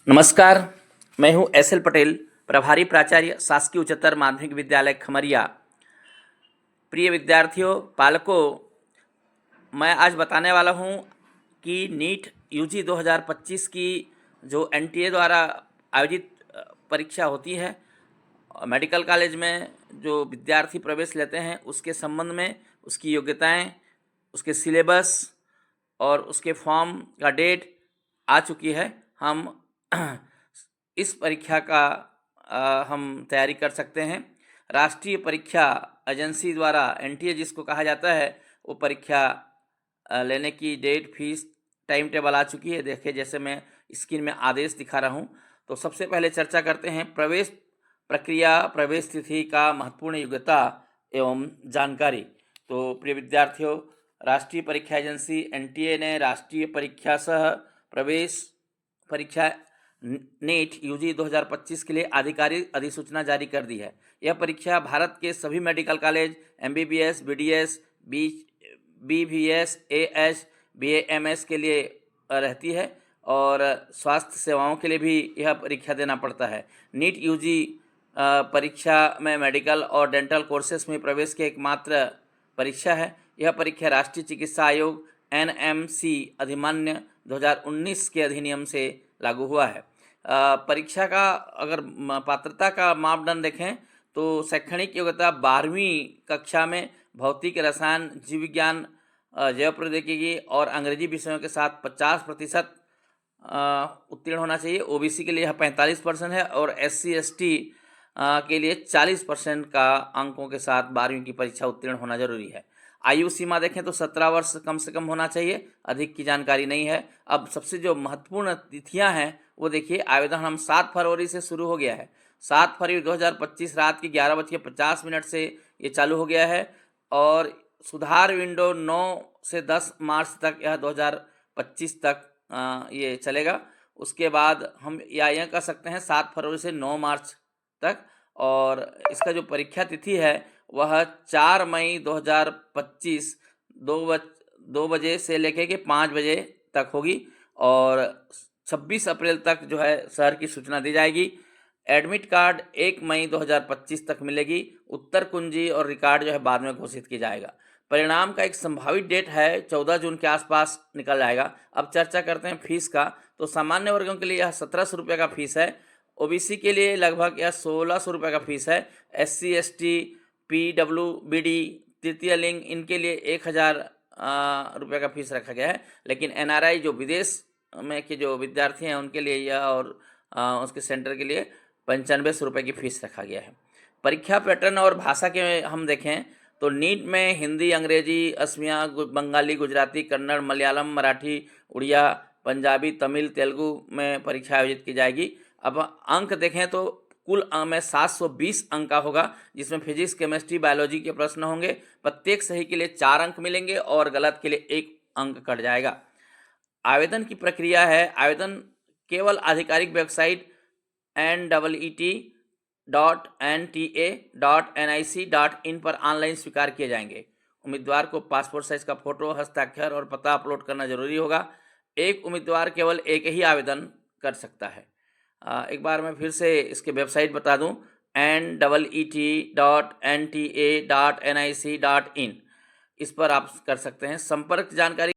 नमस्कार, मैं हूं एस.एल. पटेल, प्रभारी प्राचार्य, शासकीय उच्चतर माध्यमिक विद्यालय खमरिया। प्रिय विद्यार्थियों, पालकों, मैं आज बताने वाला हूं कि नीट यूजी 2025 की जो एनटीए द्वारा आयोजित परीक्षा होती है मेडिकल कॉलेज में, जो विद्यार्थी प्रवेश लेते हैं उसके संबंध में, उसकी योग्यताएं, उसके सिलेबस और उसके फॉर्म का डेट आ चुकी है। हम इस परीक्षा का हम तैयारी कर सकते हैं। राष्ट्रीय परीक्षा एजेंसी द्वारा एनटीए जिसको कहा जाता है, वो परीक्षा लेने की डेट, फीस, टाइम टेबल आ चुकी है। देखिए, जैसे मैं स्क्रीन में आदेश दिखा रहा हूँ। तो सबसे पहले चर्चा करते हैं प्रवेश प्रक्रिया, प्रवेश तिथि का महत्वपूर्ण योग्यता एवं जानकारी। तो प्रिय विद्यार्थियों, राष्ट्रीय परीक्षा एजेंसी एनटीए ने राष्ट्रीय परीक्षा सह प्रवेश परीक्षा नीट यूजी 2025 के लिए आधिकारिक अधिसूचना जारी कर दी है। यह परीक्षा भारत के सभी medical college, MBBS, BDS, BVS, AH, BAMS के लिए रहती है और स्वास्थ्य सेवाओं के लिए भी यह परीक्षा देना पड़ता है। नीट यूजी परीक्षा में मेडिकल और डेंटल कोर्सेस में प्रवेश की एकमात्र परीक्षा है। यह परीक्षा राष्ट्रीय चिकित्सा आयोग एनएमसी अधिमान्य 2019 के अधिनियम से लागू हुआ है। परीक्षा का अगर पात्रता का मापदंड देखें तो शैक्षणिक योग्यता 12वीं कक्षा में भौतिक, रसायन, जीव विज्ञान, जैव प्रौद्योगिकी और अंग्रेजी विषयों के साथ 50% उत्तीर्ण होना चाहिए। ओबीसी के लिए यह 45% है और SC/ST के लिए 40% का अंकों के साथ 12वीं की परीक्षा उत्तीर्ण होना जरूरी है। आयु सीमा देखें तो 17 वर्ष कम से कम होना चाहिए, अधिक की जानकारी नहीं है। अब सबसे जो महत्वपूर्ण तिथियां हैं वो देखिए। आवेदन हम 7 फरवरी से शुरू हो गया है। 7 फरवरी 2025 रात के 11:50 से ये चालू हो गया है और सुधार विंडो 9 से 10 मार्च तक, यह 2025 तक ये चलेगा। उसके बाद हम यह कह सकते हैं 7 फरवरी से 9 मार्च तक। और इसका जो परीक्षा तिथि है वह 4 मई 2025 2 बजे से लेकर के 5 बजे तक होगी और 26 अप्रैल तक जो है शहर की सूचना दी जाएगी। एडमिट कार्ड 1 मई 2025 तक मिलेगी। उत्तर कुंजी और रिकॉर्ड जो है बाद में घोषित किया जाएगा। परिणाम का एक संभावित डेट है 14 जून के आसपास निकल जाएगा। अब चर्चा करते हैं फीस का। तो सामान्य वर्गों के लिए यह 1700 रुपये का फीस है। ओबीसी के लिए लगभग यह 1600 रुपये का फीस है। SC/ST, PWBD, तृतीय लिंग, इनके लिए 1000 रुपये का फीस रखा गया है। लेकिन NRI जो विदेश में के जो विद्यार्थी हैं उनके लिए यह और उसके सेंटर के लिए 9500 रुपये की फीस रखा गया है। परीक्षा पैटर्न और भाषा के हम देखें तो नीट में हिंदी, अंग्रेजी, असमिया, बंगाली, गुजराती, कन्नड़, मलयालम, मराठी, उड़िया, पंजाबी, तमिल, तेलुगु में परीक्षा आयोजित की जाएगी। अब अंक देखें तो कुल में 720 अंक का होगा, जिसमें फिजिक्स, केमिस्ट्री, बायोलॉजी के प्रश्न होंगे। प्रत्येक सही के लिए 4 अंक मिलेंगे और गलत के लिए 1 अंक कट जाएगा। आवेदन की प्रक्रिया है, आवेदन केवल आधिकारिक वेबसाइट ntet.nta.nic.in पर ऑनलाइन स्वीकार किए जाएंगे। उम्मीदवार को पासपोर्ट साइज का फोटो, हस्ताक्षर और पता अपलोड करना जरूरी होगा। एक उम्मीदवार केवल एक ही आवेदन कर सकता है। एक बार मैं फिर से इसके वेबसाइट बता दूं, ntet.nta.nic.in, इस पर आप कर सकते हैं। संपर्क जानकारी